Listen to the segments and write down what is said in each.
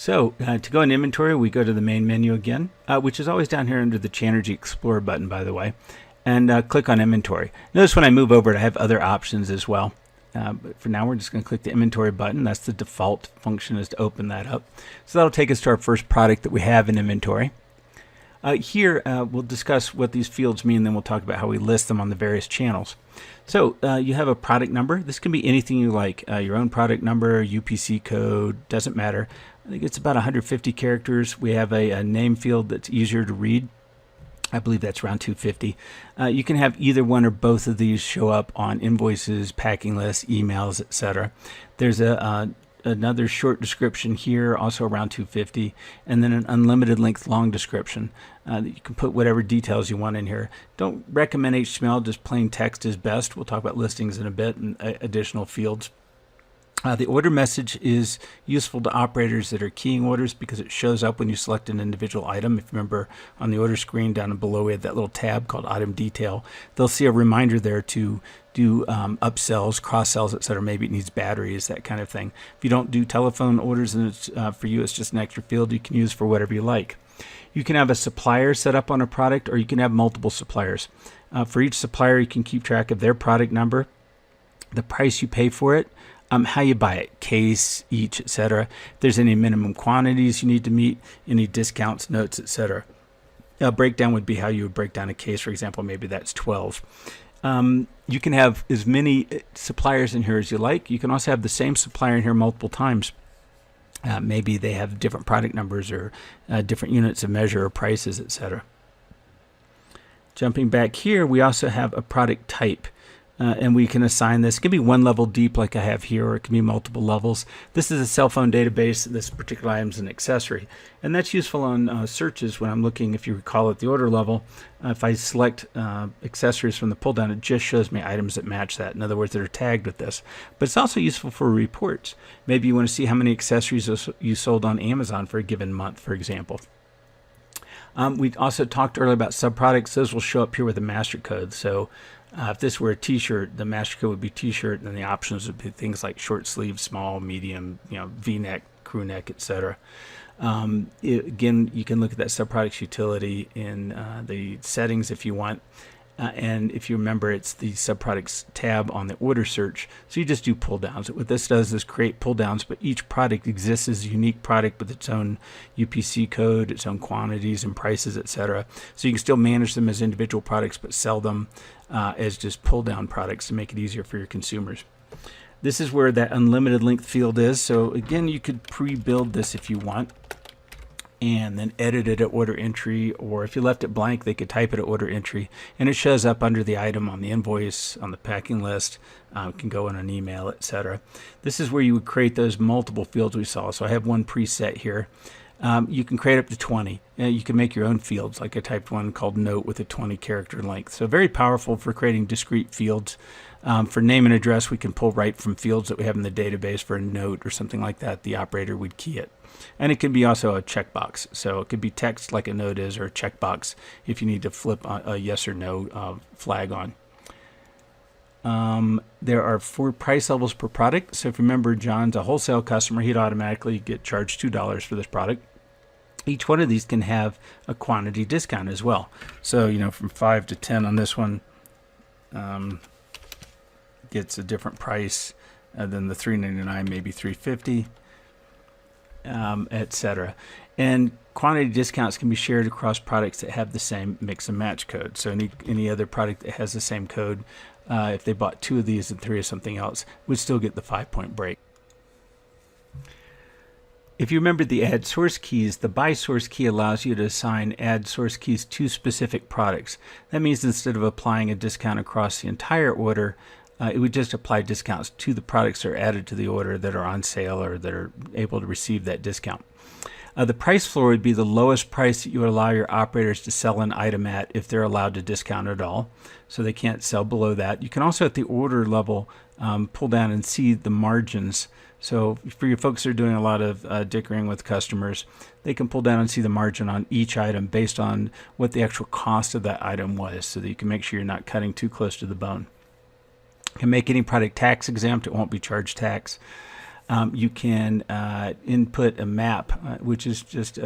To go in inventory, we go to the main menu again, which is always down here under the Channergy Explorer button, by the way, and click on inventory. Notice when I move over it, I have other options as well. But for now, we're just going to click the inventory button. That's the default function, is to open that up. So that'll take us to our first product that we have in inventory. Here, we'll discuss what these fields mean, then we'll talk about how we list them on the various channels. So you have a product number. This can be anything you like, your own product number, UPC code, doesn't matter. I think it's about 150 characters. We have a name field that's easier to read. I believe that's around 250. You can have either one or both of these show up on invoices, packing lists, emails, etc. There's another short description here, also around 250, and then an unlimited length long description. You can put whatever details you want in here. Don't recommend HTML, just plain text is best. We'll talk about listings in a bit and additional fields. The order message is useful to operators that are keying orders because it shows up when you select an individual item. If you remember on the order screen down below, we have that little tab called Item Detail. They'll see a reminder there to do upsells, cross-sells, etc. Maybe it needs batteries, that kind of thing. If you don't do telephone orders and it's, for you it's just an extra field you can use for whatever you like. You can have a supplier set up on a product, or you can have multiple suppliers. For each supplier, you can keep track of their product number, the price you pay for it, how you buy it, case, each, etc. If there's any minimum quantities you need to meet, any discounts, notes, etc. A breakdown would be how you would break down a case, for example, maybe that's 12. You can have as many suppliers in here as you like. You can also have the same supplier in here multiple times. Maybe they have different product numbers or different units of measure or prices, etc. Jumping back here, we also have a product type. And we can assign this. It can be one level deep like I have here, or it can be multiple levels. This is a cell phone database. This particular item is an accessory. And that's useful on searches when I'm looking, if you recall, at the order level. If I select accessories from the pull down, it just shows me items that match that. In other words, that are tagged with this. But it's also useful for reports. Maybe you want to see how many accessories you sold on Amazon for a given month, for example. We also talked earlier about subproducts. Those will show up here with a master code. So if this were a t-shirt, the master code would be t-shirt, and then the options would be things like short sleeve, small, medium, V-neck, crew neck, etc. Again, you can look at that subproducts utility in the settings if you want. And if you remember, it's the subproducts tab on the order search. So you just do pull downs. What this does is create pull downs, but each product exists as a unique product with its own UPC code, its own quantities and prices, etc. So you can still manage them as individual products, but sell them as just pull down products to make it easier for your consumers. This is where that unlimited length field is. So again, you could pre-build this if you want, and then edit it at order entry, or if you left it blank, they could type it at order entry, and it shows up under the item on the invoice, on the packing list, can go in an email, etc. This is where you would create those multiple fields we saw. So I have one preset here. You can create up to 20. You can make your own fields, like I typed one called note with a 20 character length. So very powerful for creating discrete fields. For name and address, we can pull right from fields that we have in the database. For a note or something like that, the operator would key it. And it can be also a checkbox. So it could be text like a note is, or a checkbox if you need to flip a yes or no flag on. There are 4 price levels per product. So if you remember, John's a wholesale customer, he'd automatically get charged $2 for this product. Each one of these can have a quantity discount as well. So, from 5 to 10 on this one gets a different price than the $3.99, maybe $3.50. Etc. And quantity discounts can be shared across products that have the same mix and match code. So any other product that has the same code, if they bought 2 of these and 3 of something else, would still get the 5-point break. If you remember the add source keys, the by source key allows you to assign add source keys to specific products. That means instead of applying a discount across the entire order, it would just apply discounts to the products that are added to the order that are on sale or that are able to receive that discount. The price floor would be the lowest price that you would allow your operators to sell an item at if they're allowed to discount at all. So they can't sell below that. You can also at the order level pull down and see the margins. So for your folks that are doing a lot of dickering with customers, they can pull down and see the margin on each item based on what the actual cost of that item was, so that you can make sure you're not cutting too close to the bone. Can make any product tax exempt. It won't be charged tax. You can input a map, which is just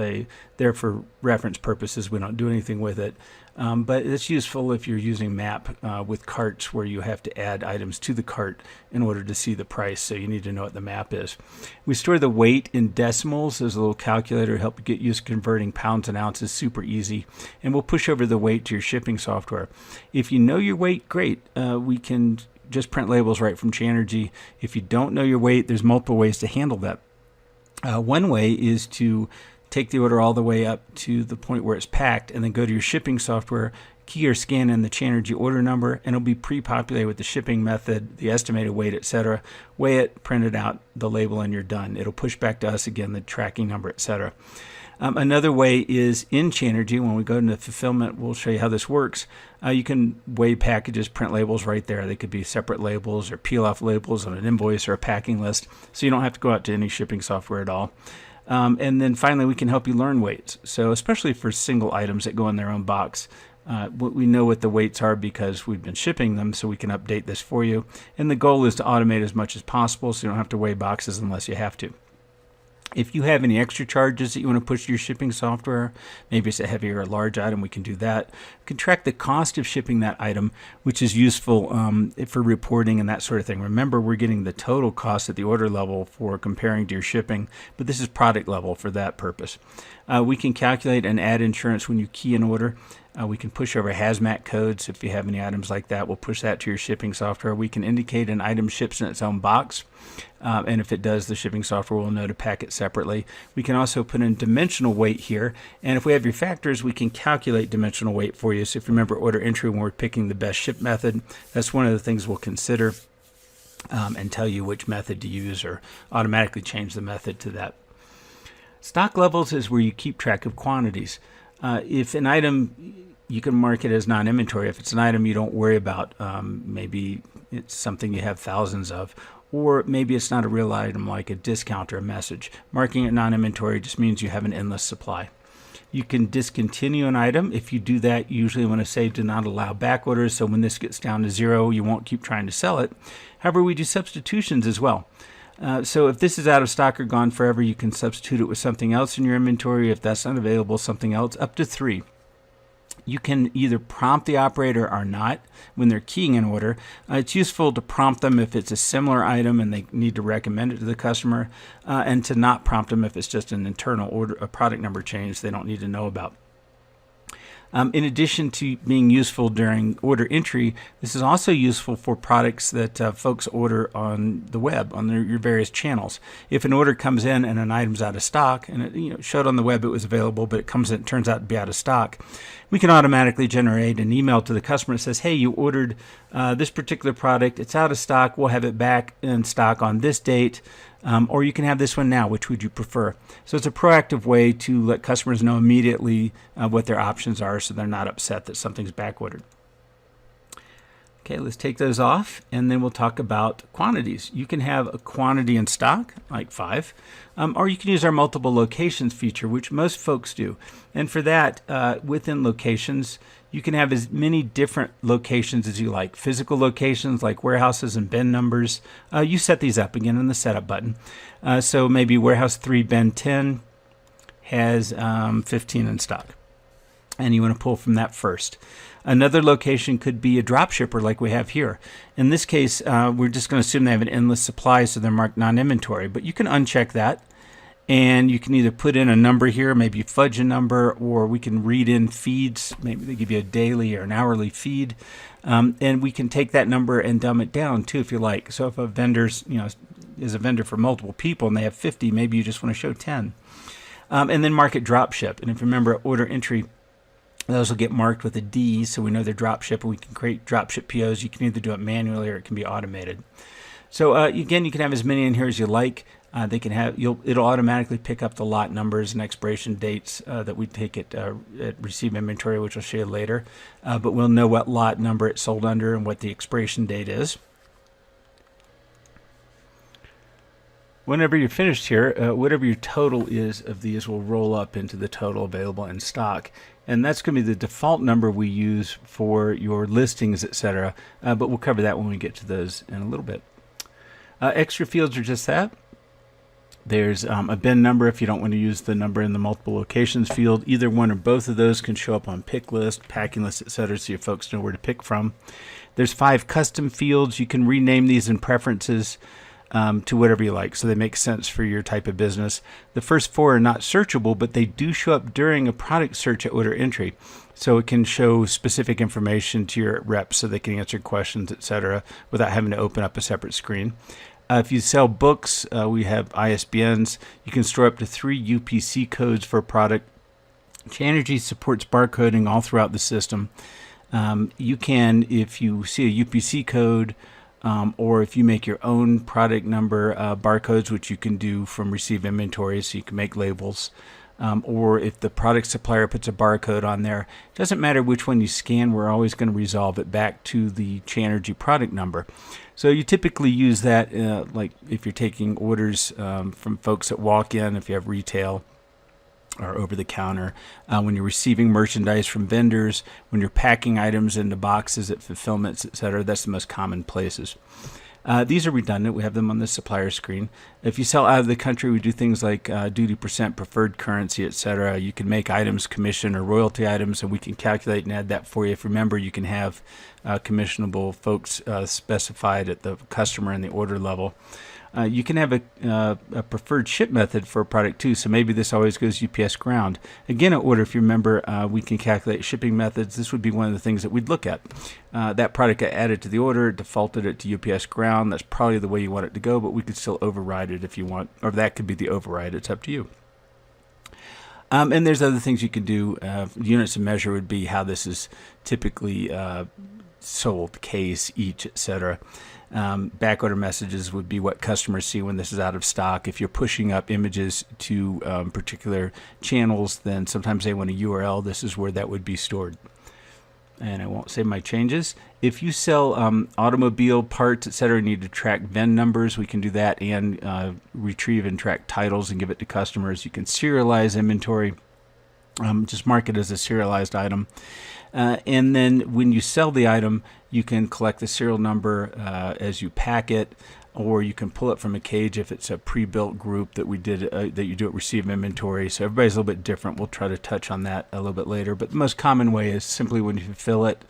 there for reference purposes. We don't do anything with it. But it's useful if you're using map with carts where you have to add items to the cart in order to see the price, so you need to know what the map is. We store the weight in decimals. There's a little calculator to help you get used to converting pounds and ounces, super easy. And we'll push over the weight to your shipping software. If you know your weight, great. We can just print labels right from Channergy. If you don't know your weight, there's multiple ways to handle that. One way is to take the order all the way up to the point where it's packed, and then go to your shipping software, key or scan in the Channergy order number, and it'll be pre-populated with the shipping method, the estimated weight, etc. Weigh it, print it out, the label, and you're done. It'll push back to us again, the tracking number, etc. Another way is in Channergy. When we go into fulfillment, we'll show you how this works. You can weigh packages, print labels right there. They could be separate labels or peel-off labels on an invoice or a packing list, so you don't have to go out to any shipping software at all. And then finally, we can help you learn weights. So especially for single items that go in their own box, we know what the weights are because we've been shipping them, so we can update this for you. And the goal is to automate as much as possible so you don't have to weigh boxes unless you have to. If you have any extra charges that you want to push to your shipping software, maybe it's a heavy or a large item, we can do that. We can track the cost of shipping that item, which is useful for reporting and that sort of thing. Remember, we're getting the total cost at the order level for comparing to your shipping, but this is product level for that purpose. We can calculate and add insurance when you key an order. We can push over hazmat codes. If you have any items like that, we'll push that to your shipping software. We can indicate an item ships in its own box. And if it does, the shipping software will know to pack it separately. We can also put in dimensional weight here. And if we have your factors, we can calculate dimensional weight for you. So if you remember order entry when we're picking the best ship method, that's one of the things we'll consider and tell you which method to use or automatically change the method to that. Stock levels is where you keep track of quantities. If an item, you can mark it as non-inventory. If it's an item you don't worry about, maybe it's something you have thousands of, or maybe it's not a real item like a discount or a message. Marking it non-inventory just means you have an endless supply. You can discontinue an item. If you do that, you usually want to say do not allow back orders, so when this gets down to 0, you won't keep trying to sell it. However, we do substitutions as well. So if this is out of stock or gone forever, you can substitute it with something else in your inventory. If that's not available, something else, up to 3. You can either prompt the operator or not when they're keying an order. It's useful to prompt them if it's a similar item and they need to recommend it to the customer, and to not prompt them if it's just an internal order, a product number change they don't need to know about. In addition to being useful during order entry, this is also useful for products that folks order on the web, on your various channels. If an order comes in and an item's out of stock, and it showed on the web it was available, but it turns out to be out of stock, we can automatically generate an email to the customer that says, hey, you ordered this particular product, it's out of stock, we'll have it back in stock on this date. Or you can have this one now. Which would you prefer? So it's a proactive way to let customers know immediately what their options are so they're not upset that something's back ordered. Okay, let's take those off, and then we'll talk about quantities. You can have a quantity in stock, like 5, or you can use our multiple locations feature, which most folks do. And for that, within locations, you can have as many different locations as you like. Physical locations like warehouses and bin numbers. You set these up again in the setup button. So maybe warehouse 3 bin 10 has 15 in stock, and you want to pull from that first. Another location could be a drop shipper like we have here. In this case, we're just going to assume they have an endless supply, so they're marked non-inventory. But you can uncheck that, and you can either put in a number here, maybe fudge a number, or we can read in feeds. Maybe they give you a daily or an hourly feed, and we can take that number and dumb it down too if you like. So if a vendor's, is a vendor for multiple people and they have 50, maybe you just want to show 10, and then mark it drop ship. And if you remember order entry, those will get marked with a D, so we know they're drop ship, and we can create drop ship POs. You can either do it manually or it can be automated. So again, you can have as many in here as you like. They can have it'll automatically pick up the lot numbers and expiration dates that we take at receive inventory, which I'll show you later. But we'll know what lot number it's sold under and what the expiration date is. Whenever you're finished here, whatever your total is of these will roll up into the total available in stock. And that's going to be the default number we use for your listings, etc. But we'll cover that when we get to those in a little bit. Extra fields are just that. There's a bin number if you don't want to use the number in the multiple locations field. Either one or both of those can show up on pick list, packing list, etc., so your folks know where to pick from. There's 5 custom fields. You can rename these in preferences to whatever you like, so they make sense for your type of business. The first 4 are not searchable, but they do show up during a product search at order entry. So it can show specific information to your reps so they can answer questions, etc., without having to open up a separate screen. If you sell books, we have ISBNs. You can store up to 3 UPC codes for a product. Channergy supports barcoding all throughout the system. You can, if you see a UPC code, or if you make your own product number barcodes, which you can do from receive inventory, so you can make labels, or if the product supplier puts a barcode on there, it doesn't matter which one you scan, we're always going to resolve it back to the Channergy product number. So you typically use that like if you're taking orders from folks that walk in, if you have retail or over the counter, when you're receiving merchandise from vendors, when you're packing items into boxes at fulfillments, etc. That's the most common places. These are redundant. We have them on the supplier screen. If you sell out of the country, we do things like duty percent, preferred currency, etc. You can make items commission or royalty items, and we can calculate and add that for you. If you remember, you can have commissionable folks specified at the customer and the order level. You can have a preferred ship method for a product too, so maybe this always goes UPS ground. Again, at order, if you remember, we can calculate shipping methods. This would be one of the things that we'd look at. That product got added to the order, defaulted it to UPS ground. That's probably the way you want it to go, but we could still override it if you want, or that could be the override. It's up to you. And there's other things you can do. Units of measure would be how this is typically sold, case, each, etc. Backorder messages would be what customers see when this is out of stock. If you're pushing up images to particular channels, then sometimes they want a URL. This is where that would be stored. And I won't save my changes. If you sell automobile parts, etc., you need to track VIN numbers, we can do that, and retrieve and track titles and give it to customers. You can serialize inventory. Just mark it as a serialized item. And then when you sell the item, you can collect the serial number as you pack it, or you can pull it from a cage if it's a pre-built group that we did that you do at receive inventory. So everybody's a little bit different. We'll try to touch on that a little bit later. But the most common way is simply when you fulfill it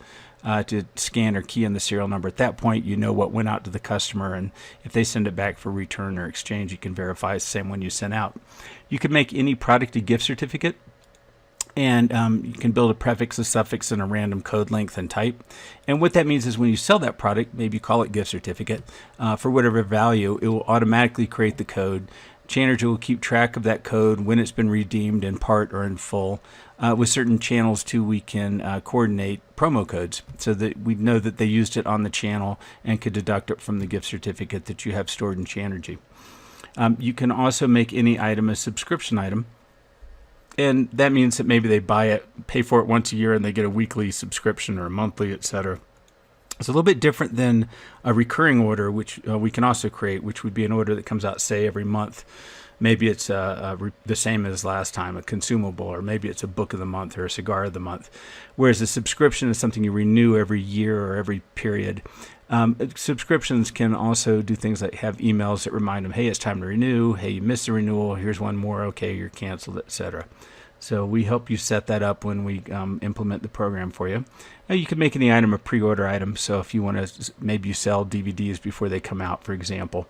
to scan or key in the serial number. At that point, you know what went out to the customer, and if they send it back for return or exchange, you can verify it's the same one you sent out. You can make any product a gift certificate. And you can build a prefix, a suffix, and a random code length and type. And what that means is when you sell that product, maybe you call it gift certificate, for whatever value, it will automatically create the code. Channergy will keep track of that code when it's been redeemed in part or in full. With certain channels, too, we can coordinate promo codes so that we know that they used it on the channel and could deduct it from the gift certificate that you have stored in Channergy. You can also make any item a subscription item. And that means that maybe they buy it, pay for it once a year, and they get a weekly subscription or a monthly, etc. It's a little bit different than a recurring order, which we can also create, which would be an order that comes out, say, every month. Maybe it's the same as last time, a consumable, or maybe it's a book of the month or a cigar of the month. Whereas a subscription is something you renew every year or every period. Subscriptions can also do things like have emails that remind them, hey, it's time to renew. Hey, you missed the renewal. Here's one more. Okay, you're canceled, etc. So we help you set that up when we implement the program for you. Now, you can make any item a pre-order item. So if you want to, maybe you sell DVDs before they come out, for example.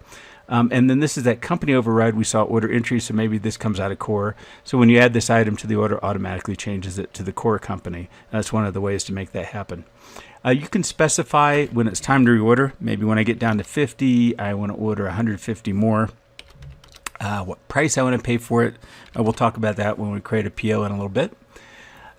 And then this is that company override we saw order entry. So maybe this comes out of core. So when you add this item to the order, automatically changes it to the core company. That's one of the ways to make that happen. You can specify when it's time to reorder. Maybe when I get down to 50, I want to order 150 more. What price I want to pay for it. We'll talk about that when we create a PO in a little bit.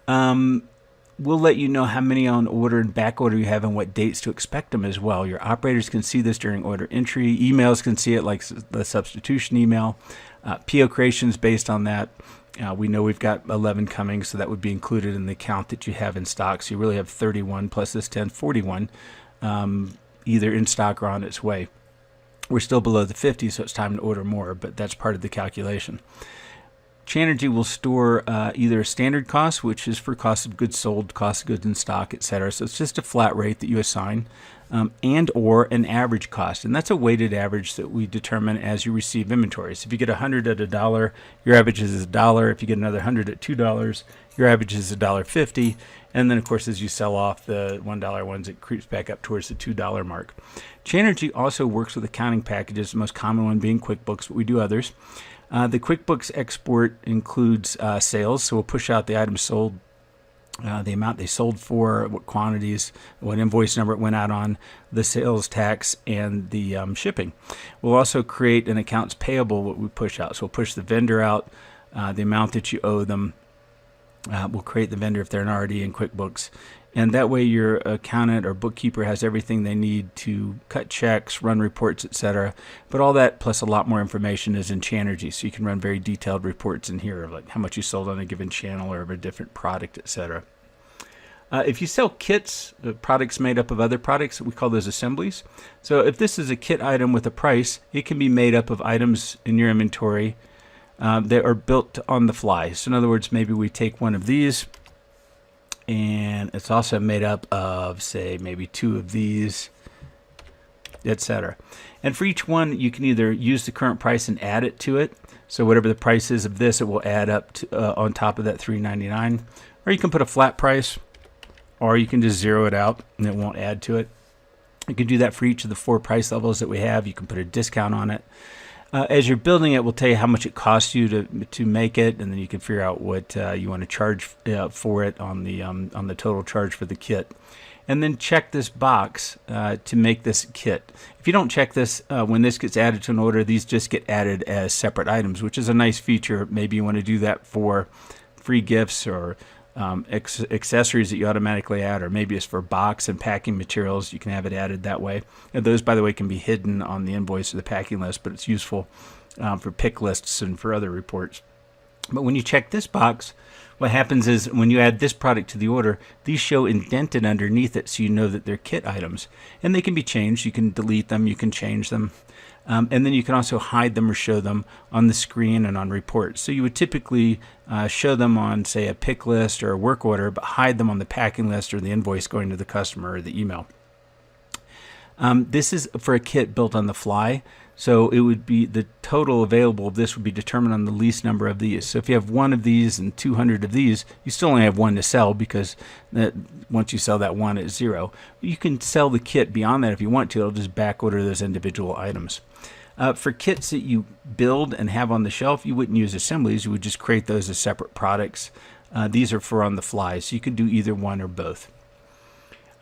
We'll let you know how many on order and back order you have and what dates to expect them as well. Your operators can see this during order entry. Emails can see it, like the substitution email. PO creations based on that. We know we've got 11 coming, so that would be included in the count that you have in stock. So you really have 31 plus this 10, 41, either in stock or on its way. – We're still below the 50, so it's time to order more, but that's part of the calculation. Channergy will store either a standard cost, which is for cost of goods sold, cost of goods in stock, etc. So it's just a flat rate that you assign, and or an average cost. And that's a weighted average that we determine as you receive inventory. So if you get 100 at $1, your average is $1. If you get another 100 at $2, your average is $1.50. And then, of course, as you sell off the $1 ones, it creeps back up towards the $2 mark. Channergy also works with accounting packages, the most common one being QuickBooks, but we do others. The QuickBooks export includes sales, so we'll push out the items sold, the amount they sold for, what quantities, what invoice number it went out on, the sales tax, and the shipping. We'll also create an accounts payable, what we push out. So we'll push the vendor out, the amount that you owe them. We'll create the vendor if they're not already in QuickBooks. And that way your accountant or bookkeeper has everything they need to cut checks, run reports, etc. But all that plus a lot more information is in Channergy. So you can run very detailed reports in here, like how much you sold on a given channel or of a different product, etc. If you sell kits, products made up of other products, we call those assemblies. So if this is a kit item with a price, it can be made up of items in your inventory that are built on the fly. So in other words, maybe we take one of these, and it's also made up of, say, maybe 2 of these, etc. And for each one, you can either use the current price and add it to it. So whatever the price is of this, it will add up to, on top of that $3.99. Or you can put a flat price, or you can just zero it out and it won't add to it. You can do that for each of the 4 price levels that we have. You can put a discount on it. As you're building it, we'll tell you how much it costs you to make it, and then you can figure out what you want to charge for it on the total charge for the kit. And then check this box to make this kit. If you don't check this, when this gets added to an order, these just get added as separate items, which is a nice feature. Maybe you want to do that for free gifts or accessories that you automatically add, or maybe it's for box and packing materials. You can have it added that way. And those, by the way, can be hidden on the invoice or the packing list, but it's useful for pick lists and for other reports. But when you check this box, what happens is when you add this product to the order, these show indented underneath it, so you know that they're kit items. And they can be changed. You can delete them, you can change them. And then you can also hide them or show them on the screen and on reports. So you would typically show them on, say, a pick list or a work order, but hide them on the packing list or the invoice going to the customer or the email. This is for a kit built on the fly. So it would be the total available of this would be determined on the least number of these. So if you have 1 of these and 200 of these, you still only have 1 to sell, because once you sell that 1, it's 0. You can sell the kit beyond that if you want to. It'll just back order those individual items. For kits that you build and have on the shelf, you wouldn't use assemblies. You would just create those as separate products. These are for on the fly, so you could do either one or both.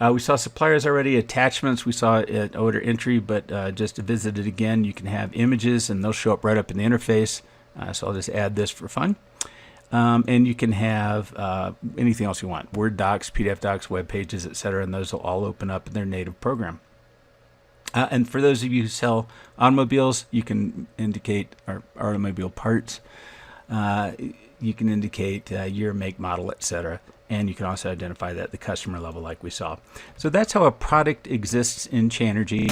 We saw suppliers already, attachments we saw at order entry, but just to visit it again, you can have images and they'll show up right up in the interface. So I'll just add this for fun. And you can have anything else you want, Word docs, PDF docs, web pages, etc., and those will all open up in their native program. And for those of you who sell automobiles, you can indicate, or automobile parts, you can indicate year, make, model, etc. And you can also identify that at the customer level like we saw. So that's how a product exists in Channergy.